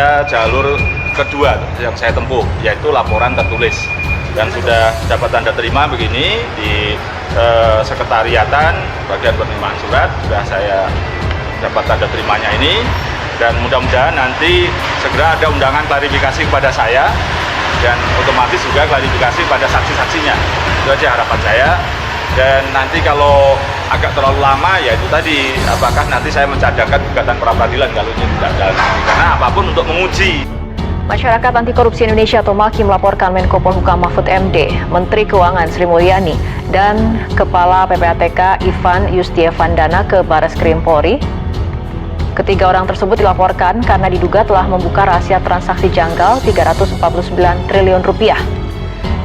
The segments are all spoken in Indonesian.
saya jalur kedua yang saya tempuh, yaitu laporan tertulis. Dan sudah dapat tanda terima begini di sekretariatan bagian penerimaan surat, sudah saya dapat tanda terimanya ini, dan mudah-mudahan nanti segera ada undangan klarifikasi kepada saya dan otomatis juga klarifikasi pada saksi-saksinya. Itu aja harapan saya. Dan nanti kalau agak terlalu lama, ya itu tadi, apakah nanti saya mencadangkan gugatan pra peradilan kalau ini tidak jalan, karena apapun untuk menguji. Masyarakat Anti Korupsi Indonesia atau MAKI melaporkan Menko Polhukam Mahfud MD, Menteri Keuangan Sri Mulyani, dan Kepala PPATK Ivan Yustiavandana ke Barreskrim Polri. Ketiga orang tersebut dilaporkan karena diduga telah membuka rahasia transaksi janggal 349 triliun rupiah.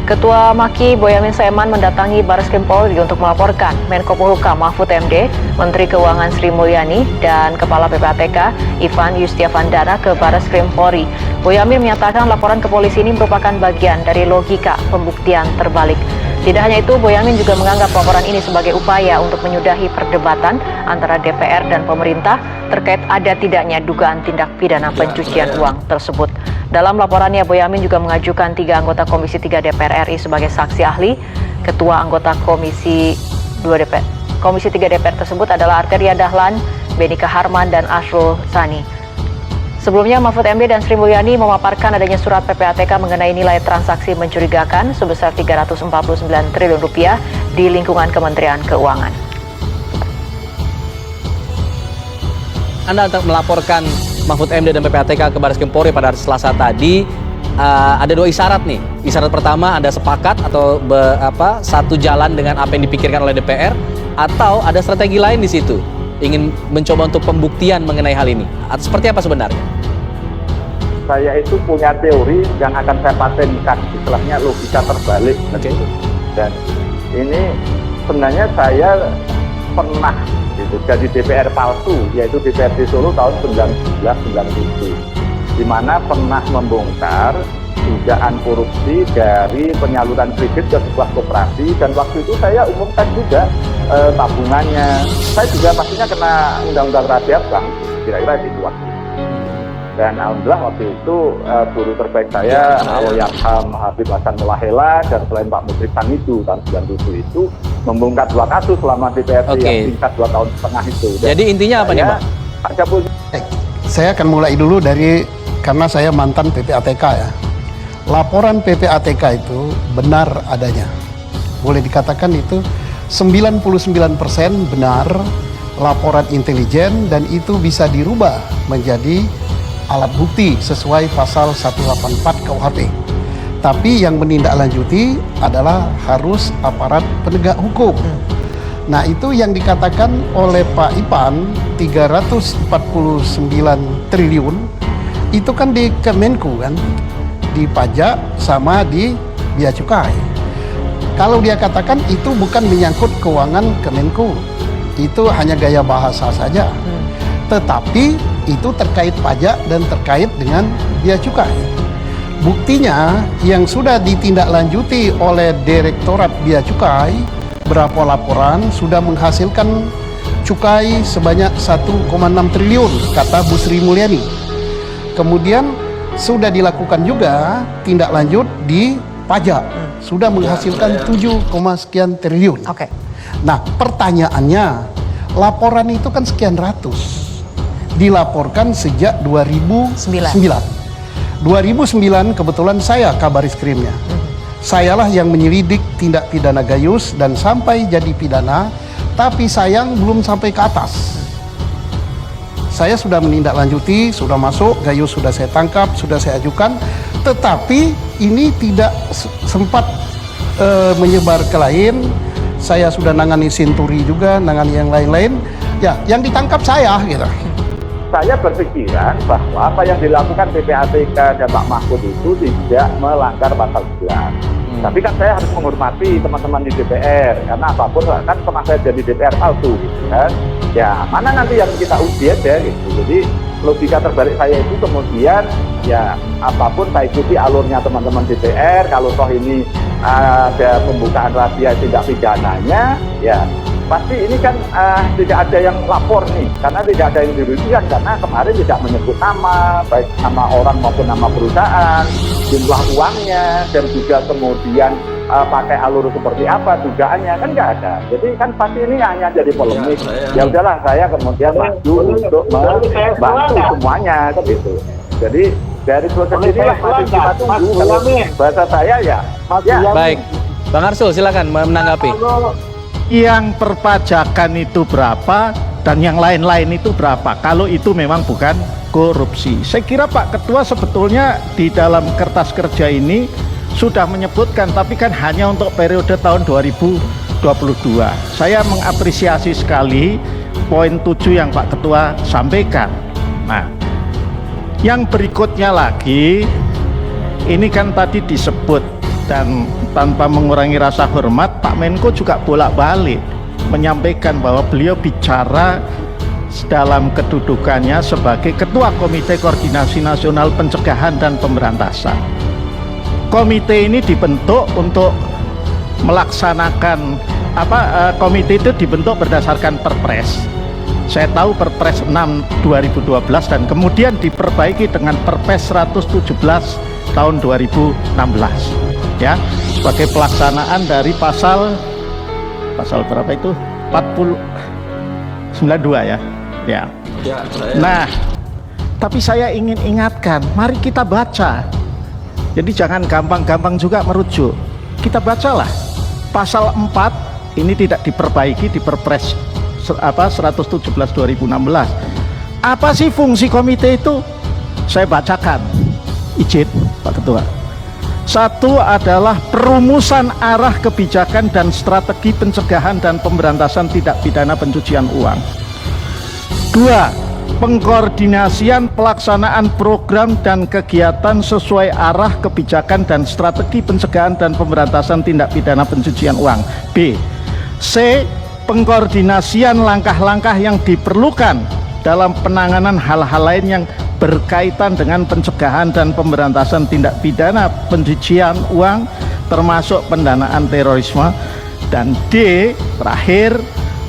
Ketua MAKI Boyamin Saiman mendatangi Barreskrim Polri untuk melaporkan Menko Polhukam Mahfud MD, Menteri Keuangan Sri Mulyani, dan Kepala PPATK Ivan Yustiavandana ke Barreskrim Polri. Boyamin menyatakan laporan ke polisi ini merupakan bagian dari logika pembuktian terbalik. Tidak hanya itu, Boyamin juga menganggap laporan ini sebagai upaya untuk menyudahi perdebatan antara DPR dan pemerintah terkait ada tidaknya dugaan tindak pidana pencucian uang tersebut. Dalam laporannya, Boyamin juga mengajukan 3 anggota Komisi 3 DPR RI sebagai saksi ahli. Ketua anggota Komisi 3 DPR tersebut adalah Arteria Dahlan, Benika Harman, dan Asrul Sani. Sebelumnya, Mahfud MD dan Sri Mulyani memaparkan adanya surat PPATK mengenai nilai transaksi mencurigakan sebesar 349 triliun rupiah di lingkungan Kementerian Keuangan. Anda untuk melaporkan Mahfud MD dan PPATK ke Barreskrim Polri pada hari Selasa tadi, ada 2 isyarat nih. Isyarat pertama, Anda sepakat atau satu jalan dengan apa yang dipikirkan oleh DPR, atau ada strategi lain di situ, ingin mencoba untuk pembuktian mengenai hal ini, atau seperti apa sebenarnya? Saya itu punya teori yang akan saya patenkan, istilahnya logika terbalik. Oke. Dan ini sebenarnya saya pernah gitu, jadi DPR palsu, yaitu DPRD Solo tahun 1997, di mana pernah membongkar dugaan korupsi dari penyaluran kredit ke sebuah koperasi, dan waktu itu saya umumkan juga tabungannya. Saya juga pastinya kena undang-undang rahasia bank, kira-kira di waktu. Dan alhamdulillah waktu itu guru terbaik saya, Allahyarham Habib Hasan Mulahela, dan selain Pak Mutrisan itu tahun 97 itu membongkar 2 kasus selama DPRD yang tingkat 2 tahun setengah itu. Dan jadi intinya apa nih, Pak? Saya akan mulai dulu dari, karena saya mantan PPATK ya. Laporan PPATK itu benar adanya. Boleh dikatakan itu 99% benar laporan intelijen, dan itu bisa dirubah menjadi alat bukti sesuai pasal 184 KUHP. Tapi yang menindaklanjuti adalah harus aparat penegak hukum. Nah, itu yang dikatakan oleh Pak Ipan 349 triliun itu kan di Kemenku kan, di pajak sama di bea cukai. Kalau dia katakan itu bukan menyangkut keuangan Kemenku, itu hanya gaya bahasa saja. Tetapi itu terkait pajak dan terkait dengan bea cukai. Buktinya yang sudah ditindaklanjuti oleh Direktorat Bea Cukai, berapa laporan sudah menghasilkan cukai sebanyak 1,6 triliun, kata Bu Sri Mulyani. Kemudian sudah dilakukan juga tindak lanjut di pajak, sudah menghasilkan 7, sekian triliun. Oke. Nah, pertanyaannya, laporan itu kan sekian ratus, dilaporkan sejak 2009. 2009 kebetulan saya Kabarisskrimnya. Sayalah yang menyelidik tindak pidana Gayus dan sampai jadi pidana, tapi sayang belum sampai ke atas. Saya sudah menindaklanjuti, sudah masuk, Gayus sudah saya tangkap, sudah saya ajukan, tetapi ini tidak sempat menyebar ke lain. Saya sudah nangani Sinturi juga, nangani yang lain-lain. Ya, yang ditangkap saya gitu. Saya berpikiran bahwa apa yang dilakukan PPATK dan Pak Mahfud itu tidak melanggar pasal 11. Tapi kan saya harus menghormati teman-teman di DPR, karena apapun kan pernah saya jadi DPR palsu gitu kan. Ya, mana nanti yang kita uji aja gitu. Jadi logika terbalik saya itu kemudian ya apapun saya ikuti alurnya teman-teman DPR. Kalau toh ini ada pembukaan rahasia tindak pidananya, ya pasti ini kan tidak ada yang lapor nih, karena tidak ada yang dirugikan, karena kemarin tidak menyebut nama, baik nama orang maupun nama perusahaan, jumlah uangnya, dan juga kemudian pakai alur seperti apa dugaannya, kan nggak ada. Jadi kan pasti ini hanya jadi polemik. Ya udahlah, saya kemudian maju untuk membantu semuanya gitu. Jadi dari proses inilah masih kita tunggu. Kalau bahasa saya ya. Baik, Bang Arsul silakan menanggapi. Yang perpajakan itu berapa dan yang lain-lain itu berapa, kalau itu memang bukan korupsi. Saya kira Pak Ketua sebetulnya di dalam kertas kerja ini sudah menyebutkan, tapi kan hanya untuk periode tahun 2022. Saya mengapresiasi sekali poin 7 yang Pak Ketua sampaikan. Nah, yang berikutnya lagi, ini kan tadi disebut, dan tanpa mengurangi rasa hormat, Pak Menko juga bolak-balik menyampaikan bahwa beliau bicara dalam kedudukannya sebagai Ketua Komite Koordinasi Nasional Pencegahan dan Pemberantasan. Komite ini dibentuk untuk melaksanakan komite itu dibentuk berdasarkan Perpres. Saya tahu Perpres 6 2012 dan kemudian diperbaiki dengan Perpres 117 tahun 2016. Ya, sebagai pelaksanaan dari pasal berapa itu? 92 ya. Ya. Nah, tapi saya ingin ingatkan, mari kita baca. Jadi jangan gampang-gampang juga merujuk. Kita bacalah pasal 4 ini tidak diperbaiki di Perpres 117 2016. Apa sih fungsi komite itu? Saya bacakan. Izin Pak Ketua. 1 adalah perumusan arah kebijakan dan strategi pencegahan dan pemberantasan tindak pidana pencucian uang. 2. Pengkoordinasian pelaksanaan program dan kegiatan sesuai arah kebijakan dan strategi pencegahan dan pemberantasan tindak pidana pencucian uang. B. C. Pengkoordinasian langkah-langkah yang diperlukan dalam penanganan hal-hal lain yang berkaitan dengan pencegahan dan pemberantasan tindak pidana pencucian uang termasuk pendanaan terorisme. Dan D, terakhir,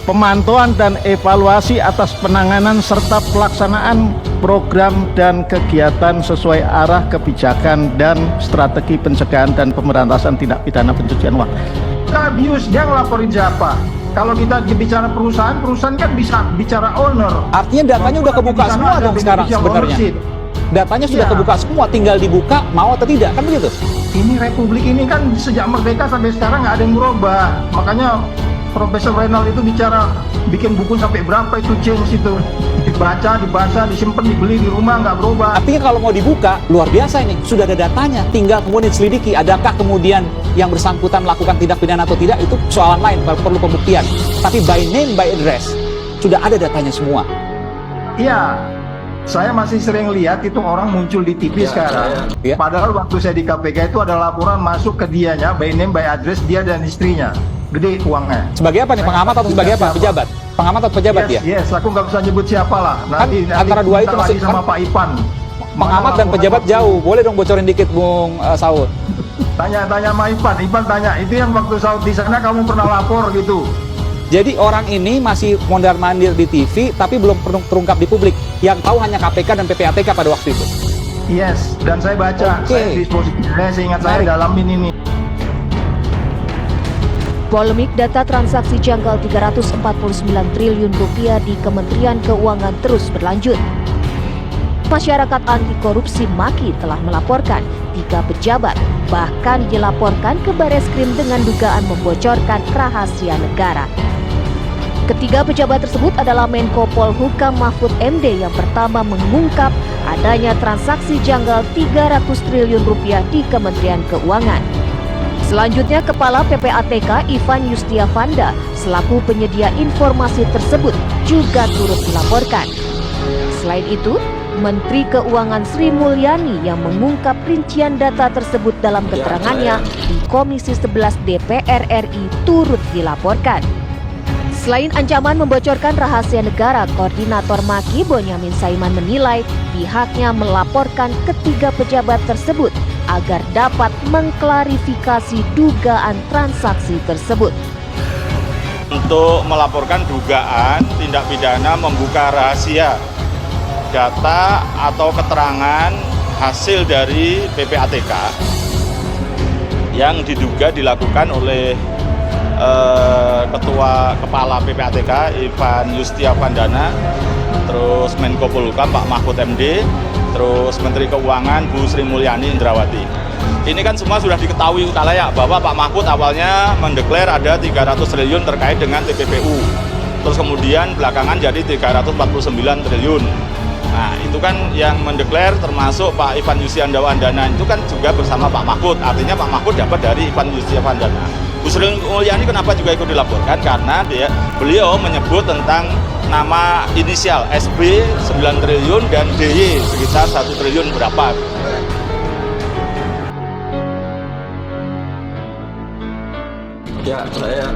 pemantauan dan evaluasi atas penanganan serta pelaksanaan program dan kegiatan sesuai arah kebijakan dan strategi pencegahan dan pemberantasan tindak pidana pencucian uang. Abuse, dia ngelaporin siapa? Kalau kita bicara perusahaan kan bisa bicara owner. Artinya datanya udah kebuka semua dong sekarang sebenarnya. Datanya sudah kebuka semua, tinggal dibuka mau atau tidak, kan begitu? Ini republik ini kan sejak merdeka sampai sekarang nggak ada yang berubah. Makanya Profesor Reynald itu bicara bikin buku sampai berapa itu change itu, dibaca, disimpan, dibeli di rumah, nggak berubah. Artinya kalau mau dibuka, luar biasa ini, sudah ada datanya, tinggal kemudian selidiki, adakah kemudian yang bersangkutan melakukan tindak pidana atau tidak, itu soalan lain, perlu pembuktian. Tapi by name, by address, sudah ada datanya semua. Iya, saya masih sering lihat itu orang muncul di TV sekarang. Ya. Padahal waktu saya di KPK itu ada laporan masuk ke dianya, by name, by address, dia dan istrinya. Gede uangnya. Sebagai apa nih, pengamat atau sebagai apa? Pejabat? Pengamat atau pejabat dia? Yes, aku nggak bisa nyebut siapa lah. Nanti antara dua itu masih sama Pak Ipan. Pengamat dan pejabat jauh. Boleh dong bocorin dikit, Bung Saud? Tanya sama Ipan tanya, itu yang waktu Saud di sana kamu pernah lapor gitu. Jadi orang ini masih mondar-mandir di TV, tapi belum terungkap di publik. Yang tahu hanya KPK dan PPATK pada waktu itu. Yes, dan saya baca, saya disposisinya, saya ingat saya dalamin ini. Polemik data transaksi janggal 349 triliun rupiah di Kementerian Keuangan terus berlanjut. Masyarakat anti korupsi Maki telah melaporkan 3 pejabat bahkan dilaporkan ke Bareskrim dengan dugaan membocorkan rahasia negara. Ketiga pejabat tersebut adalah Menko Polhukam Mahfud MD yang pertama mengungkap adanya transaksi janggal 300 triliun rupiah di Kementerian Keuangan. Selanjutnya, Kepala PPATK Ivan Yustiavanda selaku penyedia informasi tersebut juga turut dilaporkan. Selain itu, Menteri Keuangan Sri Mulyani yang mengungkap rincian data tersebut dalam keterangannya di Komisi 11 DPR RI turut dilaporkan. Selain ancaman membocorkan rahasia negara, Koordinator Maki Bonyamin Saiman menilai pihaknya melaporkan ketiga pejabat tersebut agar dapat mengklarifikasi dugaan transaksi tersebut. untuk melaporkan dugaan tindak pidana membuka rahasia data atau keterangan hasil dari PPATK yang diduga dilakukan oleh Kepala PPATK Ivan Yustiavandana, terus Menko Polhukam Pak Mahfud MD, terus Menteri Keuangan Bu Sri Mulyani Indrawati. Ini kan semua sudah diketahui khalayak bahwa Pak Mahfud awalnya mendeklar ada 300 triliun terkait dengan TPPU. Terus kemudian belakangan jadi 349 triliun. Nah, itu kan yang mendeklar termasuk Pak Ivan Yustiavandana itu kan juga bersama Pak Mahfud. Artinya Pak Mahfud dapat dari Ivan Yustiavandana. Bu Sri Mulyani kenapa juga ikut dilaporkan? Karena beliau menyebut tentang nama inisial SB 9 triliun dan DY sekitar 1 triliun berapa. Ya, saya